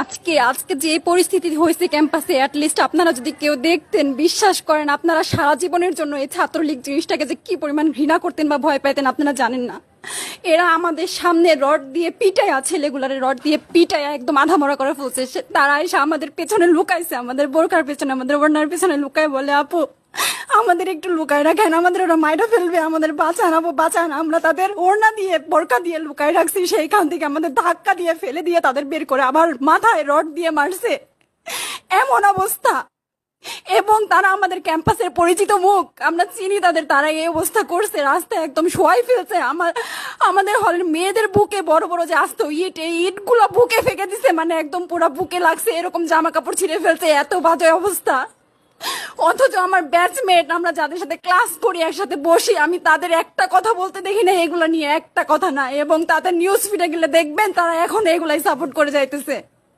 আজকে আজকে যে পরিস্থিতি হয়েছে ক্যাম্পাসে, অ্যাটলিস্ট আপনারা যদি কেউ দেখতেন, বিশ্বাস করেন আপনারা সারা জীবনের জন্য এই ছাত্রলীগ জিনিসটাকে যে কি পরিমাণ ঘৃণা করতেন বা ভয় পাইতেন আপনারা জানেন না। এরা আমাদের সামনে রড দিয়ে পিটায়া, ছেলেগুলারে রড দিয়ে পিটায়া একদম আধামরা করে ফেলছে। তারা এসে আমাদের পেছনে লুকাইছে, আমাদের বোরকার পেছনে, আমাদের ওড়নার পেছনে লুকায় বলে, আপু আমাদের একটু লুকায় রাখেন, আমাদের ওরা মাইরা ফেলবে, আমাদের বাঁচান আপু বাঁচান। আমরা তাদের ওড়না দিয়ে বোরকা দিয়ে লুকায় রাখছি, সেইখান থেকে আমাদের ধাক্কা দিয়ে ফেলে দিয়ে তাদের বের করে আবার মাথায় রড দিয়ে মারছে। এমন অবস্থা। এবং তারা আমাদের ক্যাম্পাসের পরিচিত মুখ, আমরা চিনি তাদের, তারা এই অবস্থা করছে, রাস্তায় একদম শোয়াই ফেলছে। আমাদের হলের মেয়েদের বুকে বড় বড় যে আস্ত ইট, এই ইটগুলো বুকে ফেঁকে দিছে, মানে একদম পুরো বুকে লাগছে, এরকম জামা কাপড় ছিঁড়ে ফেলছে, এত বাজে অবস্থা। অথচ আমার ব্যাচমেট, আমরা যাদের সাথে ক্লাস করি, একসাথে বসি, আমি তাদের একটা কথা বলতে দেখি না এগুলো নিয়ে, একটা কথা না। এবং তাদের নিউজ ফিডে গেলে দেখবেন তারা এখন এগুলাই সাপোর্ট করে যাইতেছে।